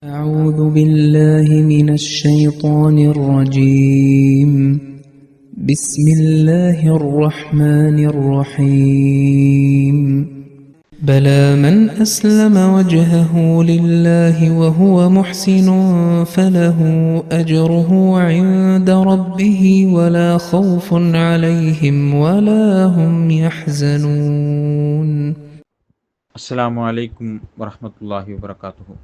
أعوذ بالله من الشيطان الرجيم. بسم الله الرحمن الرحيم. بلى من أسلم وجهه لله وهو محسن فله أجره عند ربه ولا خوف عليهم ولا هم يحزنون. അസ്സലാമു അലൈക്കും വറഹ്മത്തുള്ളാഹി വബറകാതുഹു.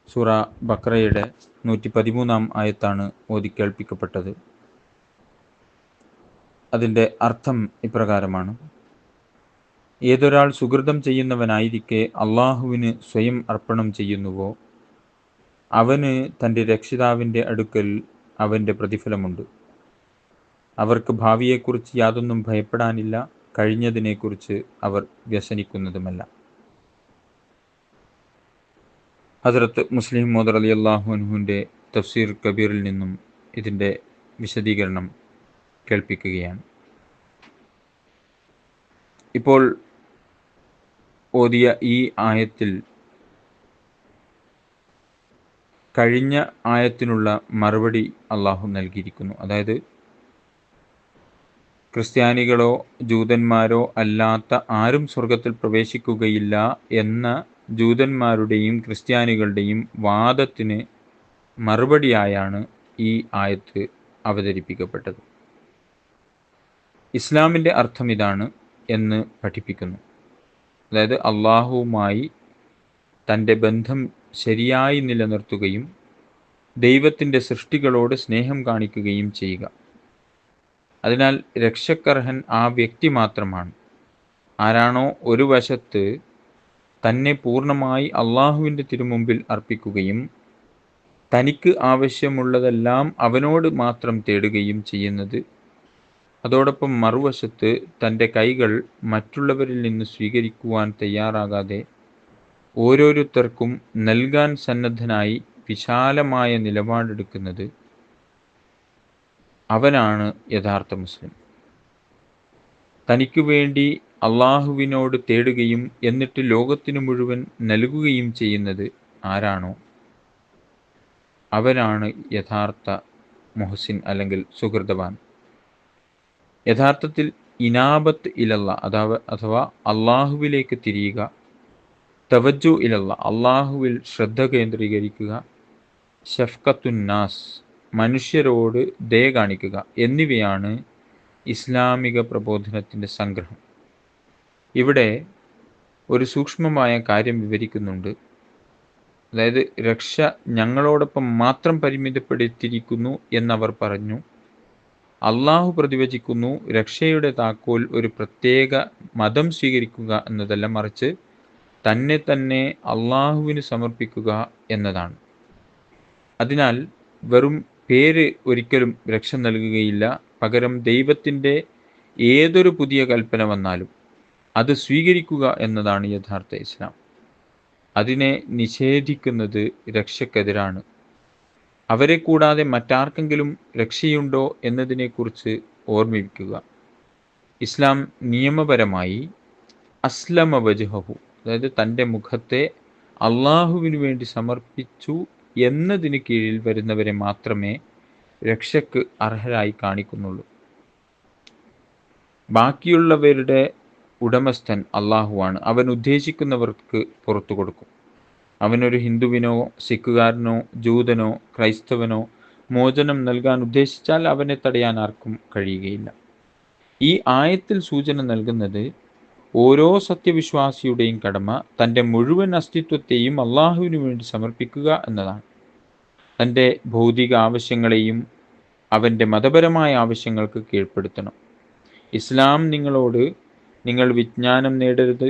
സൂറ ബഖറയുടെ 113 ആയത്താണ് ഓതി കേൾപ്പിക്കപ്പെട്ടത്. അതിൻ്റെ അർത്ഥം ഇപ്രകാരമാണ്: ഏതൊരാൾ സുകൃതം ചെയ്യുന്നവനായിരിക്കെ അള്ളാഹുവിന് സ്വയം അർപ്പണം ചെയ്യുന്നുവോ, അവന് തൻ്റെ രക്ഷിതാവിൻ്റെ അടുക്കൽ അവൻ്റെ പ്രതിഫലമുണ്ട്. അവർക്ക് ഭാവിയെക്കുറിച്ച് യാതൊന്നും ഭയപ്പെടാനില്ല, കഴിഞ്ഞതിനെക്കുറിച്ച് അവർ വ്യസനിക്കുന്നതുമല്ല. ഹസ്രത്ത് മുസ്ലിം മൗദ് റളിയല്ലാഹു അൻഹുവിൻ്റെ തഫ്സീർ കബീറിൽ നിന്നും ഇതിൻ്റെ വിശദീകരണം കേൾപ്പിക്കുകയാണ്. ഇപ്പോൾ ഓതിയ ഈ ആയത്തിൽ കഴിഞ്ഞ ആയത്തിനുള്ള മറുപടി അള്ളാഹു നൽകിയിരിക്കുന്നു. അതായത്, ക്രിസ്ത്യാനികളോ ജൂതന്മാരോ അല്ലാത്ത ആരും സ്വർഗത്തിൽ പ്രവേശിക്കുകയില്ല എന്ന ജൂതന്മാരുടെയും ക്രിസ്ത്യാനികളുടെയും വാദത്തിന് മറുപടിയായാണ് ഈ ആയത്ത് അവതരിപ്പിക്കപ്പെട്ടത്. ഇസ്ലാമിൻ്റെ അർത്ഥം ഇതാണ് എന്ന് പഠിപ്പിക്കുന്നു. അതായത്, അള്ളാഹുവുമായി തൻ്റെ ബന്ധം ശരിയായി നിലനിർത്തുകയും ദൈവത്തിൻ്റെ സൃഷ്ടികളോട് സ്നേഹം കാണിക്കുകയും ചെയ്യുക. അതിനാൽ രക്ഷക്കർഹൻ ആ വ്യക്തി മാത്രമാണ്. ആരാണോ ഒരു വശത്ത് തന്നെ പൂർണ്ണമായി അള്ളാഹുവിൻ്റെ തിരുമുമ്പിൽ അർപ്പിക്കുകയും തനിക്ക് ആവശ്യമുള്ളതെല്ലാം അവനോട് മാത്രം തേടുകയും ചെയ്യുന്നത്, അതോടൊപ്പം മറുവശത്ത് തൻ്റെ കൈകൾ മറ്റുള്ളവരിൽ നിന്ന് സ്വീകരിക്കുവാൻ തയ്യാറാകാതെ ഓരോരുത്തർക്കും നൽകാൻ സന്നദ്ധനായി വിശാലമായ നിലപാടെടുക്കുന്നത്, അവനാണ് യഥാർത്ഥ മുസ്ലിം. തനിക്കു വേണ്ടി അള്ളാഹുവിനോട് തേടുകയും എന്നിട്ട് ലോകത്തിനു മുഴുവൻ നൽകുകയും ചെയ്യുന്നത് ആരാണോ, അവനാണ് യഥാർത്ഥ മുഹ്സിൻ അല്ലെങ്കിൽ സുഹൃതവാൻ. യഥാർത്ഥത്തിൽ ഇനാബത്ത് ഇലല്ല അഥവാ അള്ളാഹുവിലേക്ക് തിരിയുക, തവജ്ജു ഇലല്ല അള്ളാഹുവിൽ ശ്രദ്ധ കേന്ദ്രീകരിക്കുക, ഷഫ്ഖത്തുന്നാസ് മനുഷ്യരോട് ദയ കാണിക്കുക എന്നിവയാണ് ഇസ്ലാമിക പ്രബോധനത്തിൻ്റെ സംഗ്രഹം. ഇവിടെ ഒരു സൂക്ഷ്മമായ കാര്യം വിവരിക്കുന്നുണ്ട്. അതായത്, രക്ഷ ഞങ്ങളോടൊപ്പം മാത്രം പരിമിതപ്പെടുത്തിയിരിക്കുന്നു എന്നവർ പറഞ്ഞു. അള്ളാഹു പ്രതിവചിക്കുന്നു, രക്ഷയുടെ താക്കോൽ ഒരു പ്രത്യേക മതം സ്വീകരിക്കുക എന്നതല്ല, മറിച്ച് തന്നെ അള്ളാഹുവിന് സമർപ്പിക്കുക എന്നതാണ്. അതിനാൽ വെറും പേര് ഒരിക്കലും രക്ഷ നൽകുകയില്ല. പകരം ദൈവത്തിൻ്റെ ഏതൊരു പുതിയ കൽപ്പന വന്നാലും അത് സ്വീകരിക്കുക എന്നതാണ് യഥാർത്ഥ ഇസ്ലാം. അതിനെ നിഷേധിക്കുന്നത് രക്ഷക്കെതിരാണ്. അവരെ കൂടാതെ മറ്റാർക്കെങ്കിലും രക്ഷയുണ്ടോ എന്നതിനെക്കുറിച്ച് ഓർമ്മിപ്പിക്കുക. ഇസ്ലാം നിയമപരമായി അസ്ലമ വജ്ഹഹു, അതായത് തൻ്റെ മുഖത്തെ അള്ളാഹുവിനു വേണ്ടി സമർപ്പിച്ചു എന്നതിന് കീഴിൽ വരുന്നവരെ മാത്രമേ രക്ഷയ്ക്ക് അർഹരായി കാണിക്കുന്നുള്ളൂ. ബാക്കിയുള്ളവരുടെ ഉടമസ്ഥൻ അള്ളാഹുവാണ്. അവൻ ഉദ്ദേശിക്കുന്നവർക്ക് പുറത്തു കൊടുക്കും. അവനൊരു ഹിന്ദുവിനോ സിഖുകാരനോ ജൂതനോ ക്രൈസ്തവനോ മോചനം നൽകാൻ ഉദ്ദേശിച്ചാൽ അവനെ തടയാൻ ആർക്കും കഴിയുകയില്ല. ഈ ആയത്തിൽ സൂചന നൽകുന്നത് ഓരോ സത്യവിശ്വാസിയുടെയും കടമ തൻ്റെ മുഴുവൻ അസ്തിത്വത്തെയും അള്ളാഹുവിനു വേണ്ടി സമർപ്പിക്കുക എന്നതാണ്. തൻ്റെ ഭൗതിക ആവശ്യങ്ങളെയും അവൻ്റെ മതപരമായ ആവശ്യങ്ങൾക്ക് കീഴ്പ്പെടുത്തണം. ഇസ്ലാം നിങ്ങളോട് നിങ്ങൾ വിജ്ഞാനം നേടരുത്,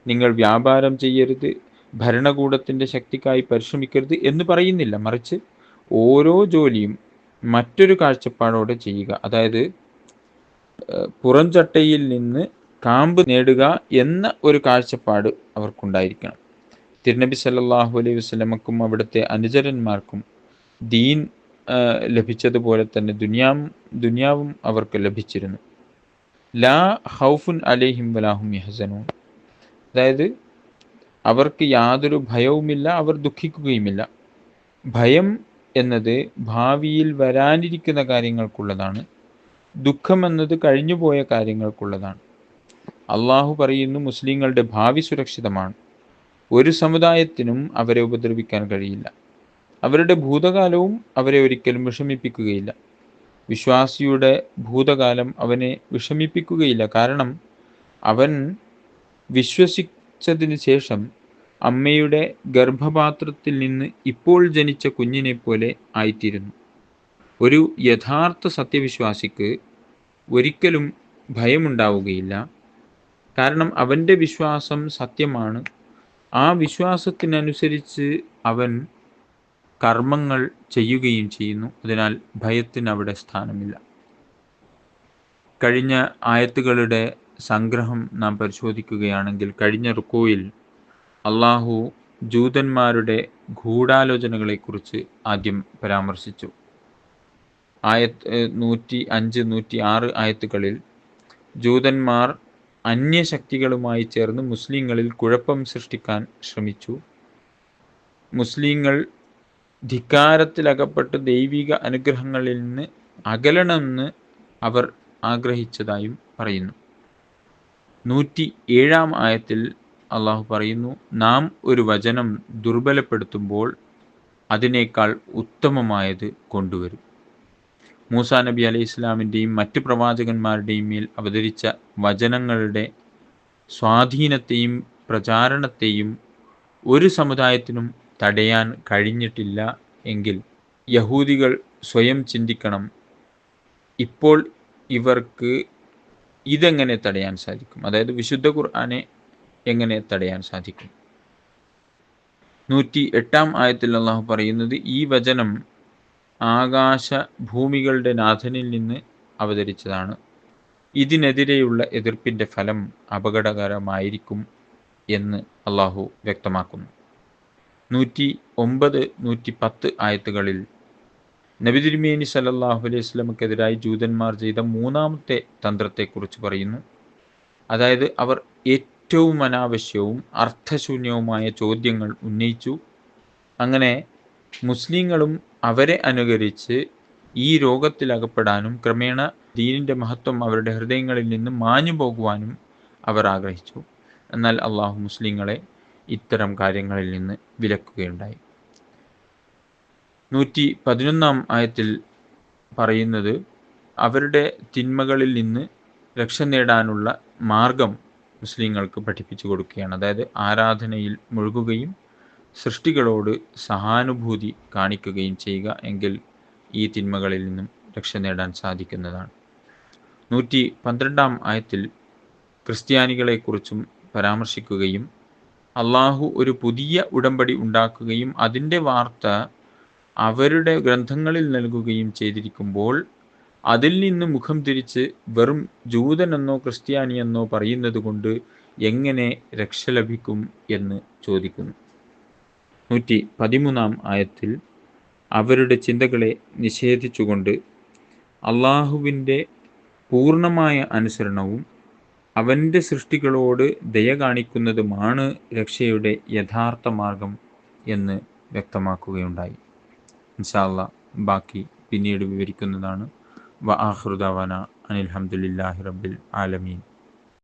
നിങ്ങൾ വ്യാപാരം ചെയ്യരുത്, ഭരണകൂടത്തിൻ്റെ ശക്തിക്കായി പരിശ്രമിക്കരുത് എന്ന് പറയുന്നില്ല. മറിച്ച് ഓരോ ജോലിയും മറ്റൊരു കാഴ്ചപ്പാടോടെ ചെയ്യുക. അതായത്, പുറംചട്ടയിൽ നിന്ന് കാമ്പ് നേടുക എന്ന ഒരു കാഴ്ചപ്പാട് അവർക്കുണ്ടായിരിക്കണം. തിരുനബി സല്ലല്ലാഹു അലൈഹി വസല്ലമക്കും അവിടുത്തെ അനുചരന്മാർക്കും ദീൻ ലഭിച്ചതുപോലെ തന്നെ ദുനിയാവും അവർക്ക് ലഭിച്ചിരുന്നു. ലാ ഖൗഫുൻ അലൈഹിം വലാഹും യഹ്സനൂൻ, അതായത് അവർക്ക് യാതൊരു ഭയവുമില്ല, അവർ ദുഃഖിക്കുകയുമില്ല. ഭയം എന്നത് ഭാവിയിൽ വരാനിരിക്കുന്ന കാര്യങ്ങൾക്കുള്ളതാണ്. ദുഃഖം എന്നത് കഴിഞ്ഞുപോയ കാര്യങ്ങൾക്കുള്ളതാണ്. അള്ളാഹു പറയുന്നു, മുസ്ലിങ്ങളുടെ ഭാവി സുരക്ഷിതമാണ്. ഒരു സമുദായത്തിനും അവരെ ഉപദ്രവിക്കാൻ കഴിയില്ല. അവരുടെ ഭൂതകാലവും അവരെ ഒരിക്കലും വിഷമിപ്പിക്കുകയില്ല. വിശ്വാസിയുടെ ഭൂതകാലം അവനെ വിഷമിപ്പിക്കുകയില്ല. കാരണം അവൻ വിശ്വസിച്ചതിന് ശേഷം അമ്മയുടെ ഗർഭപാത്രത്തിൽ നിന്ന് ഇപ്പോൾ ജനിച്ച കുഞ്ഞിനെ പോലെ ആയിത്തീരുന്നു. ഒരു യഥാർത്ഥ സത്യവിശ്വാസിക്ക് ഒരിക്കലും ഭയമുണ്ടാവുകയില്ല. കാരണം അവൻ്റെ വിശ്വാസം സത്യമാണ്. ആ വിശ്വാസത്തിനനുസരിച്ച് അവൻ കർമ്മങ്ങൾ ചെയ്യുകയും ചെയ്യുന്നു. അതിനാൽ ഭയത്തിന് അവിടെ സ്ഥാനമില്ല. കഴിഞ്ഞ ആയത്തുകളുടെ സംഗ്രഹം നാം പരിശോധിക്കുകയാണെങ്കിൽ, കഴിഞ്ഞ റുക്കോയിൽ അള്ളാഹു ജൂതന്മാരുടെ ഗൂഢാലോചനകളെക്കുറിച്ച് ആദ്യം പരാമർശിച്ചു. 105, 106 ആയത്തുകളിൽ ജൂതന്മാർ അന്യശക്തികളുമായി ചേർന്ന് മുസ്ലിങ്ങളിൽ കുഴപ്പം സൃഷ്ടിക്കാൻ ശ്രമിച്ചു. മുസ്ലിങ്ങൾ ധിക്കാരത്തിലകപ്പെട്ട് ദൈവിക അനുഗ്രഹങ്ങളിൽ നിന്ന് അകലണമെന്ന് അവർ ആഗ്രഹിച്ചതായും പറയുന്നു. 107 ആയത്തിൽ അള്ളാഹു പറയുന്നു, നാം ഒരു വചനം ദുർബലപ്പെടുത്തുമ്പോൾ അതിനേക്കാൾ ഉത്തമമായത് കൊണ്ടുവരും. മൂസാ നബി അലൈഹി ഇസ്ലാമിൻ്റെയും മറ്റ് പ്രവാചകന്മാരുടെയും മേൽ അവതരിച്ച വചനങ്ങളുടെ സ്വാധീനത്തെയും പ്രചാരണത്തെയും ഒരു സമുദായത്തിനും തടയാൻ കഴിഞ്ഞിട്ടില്ല എങ്കിൽ യഹൂദികൾ സ്വയം ചിന്തിക്കണം, ഇപ്പോൾ ഇവർക്ക് ഇതെങ്ങനെ തടയാൻ സാധിക്കും? അതായത് വിശുദ്ധ ഖുർആനെ എങ്ങനെ തടയാൻ സാധിക്കും? 108 ആയത്തിൽ അള്ളാഹു പറയുന്നത്, ഈ വചനം ആകാശ ഭൂമികളുടെ നാഥനിൽ നിന്ന് അവതരിച്ചതാണ്. ഇതിനെതിരെയുള്ള എതിർപ്പിൻ്റെ ഫലം അപകടകരമായിരിക്കും എന്ന് അള്ളാഹു വ്യക്തമാക്കുന്നു. 109, 110 ആയത്തുകളിൽ നബി തിരുമേനി സല്ലല്ലാഹു അലൈഹി വസല്ലമക്കെതിരായി ജൂതന്മാർ ചെയ്ത മൂന്നാമത്തെ തന്ത്രത്തെക്കുറിച്ച് പറയുന്നു. അതായത് അവർ ഏറ്റവും അനാവശ്യവും അർത്ഥശൂന്യവുമായ ചോദ്യങ്ങൾ ഉന്നയിച്ചു. അങ്ങനെ മുസ്ലിങ്ങളും അവരെ അനുകരിച്ച് ഈ രോഗത്തിലകപ്പെടാനും ക്രമേണ ദീനിൻ്റെ മഹത്വം അവരുടെ ഹൃദയങ്ങളിൽ നിന്ന് മാഞ്ഞു പോകുവാനും അവർ ആഗ്രഹിച്ചു. എന്നാൽ അള്ളാഹു മുസ്ലിങ്ങളെ ഇത്തരം കാര്യങ്ങളിൽ നിന്ന് വിലക്കുകയുണ്ടായി. 111 ആയത്തിൽ പറയുന്നത്, അവരുടെ തിന്മകളിൽ നിന്ന് രക്ഷ നേടാനുള്ള മാർഗം മുസ്ലിങ്ങൾക്ക് പഠിപ്പിച്ചു കൊടുക്കുകയാണ്. അതായത് ആരാധനയിൽ മുഴുകുകയും സൃഷ്ടികളോട് സഹാനുഭൂതി കാണിക്കുകയും ചെയ്യുക എങ്കിൽ ഈ തിന്മകളിൽ നിന്നും രക്ഷ നേടാൻ സാധിക്കുന്നതാണ്. 112 ആയത്തിൽ ക്രിസ്ത്യാനികളെക്കുറിച്ചും പരാമർശിക്കുകയും അള്ളാഹു ഒരു പുതിയ ഉടമ്പടി ഉണ്ടാക്കുകയും അതിൻ്റെ വാർത്ത അവരുടെ ഗ്രന്ഥങ്ങളിൽ നൽകുകയും ചെയ്തിരിക്കുമ്പോൾ അതിൽ നിന്ന് മുഖം തിരിച്ച് വെറും ജൂതനെന്നോ ക്രിസ്ത്യാനിയെന്നോ പറയുന്നത് കൊണ്ട് എങ്ങനെ രക്ഷ ലഭിക്കും എന്ന് ചോദിക്കുന്നു. 113 ആയത്തിൽ അവരുടെ ചിന്തകളെ നിഷേധിച്ചുകൊണ്ട് അള്ളാഹുവിൻ്റെ പൂർണ്ണമായ അനുസരണവും അവൻ്റെ സൃഷ്ടികളോട് ദയ കാണിക്കുന്നതുമാണ് രക്ഷയുടെ യഥാർത്ഥ മാർഗം എന്ന് വ്യക്തമാക്കുകയുണ്ടായി. ഇൻഷാ അല്ലാഹ് ബാക്കി പിന്നീട് വിവരിക്കുന്നതാണ്. വ ആഖിറു ദഅവാന അനിൽ ഹംദുലില്ലാഹി റബ്ബിൽ ആലമീൻ.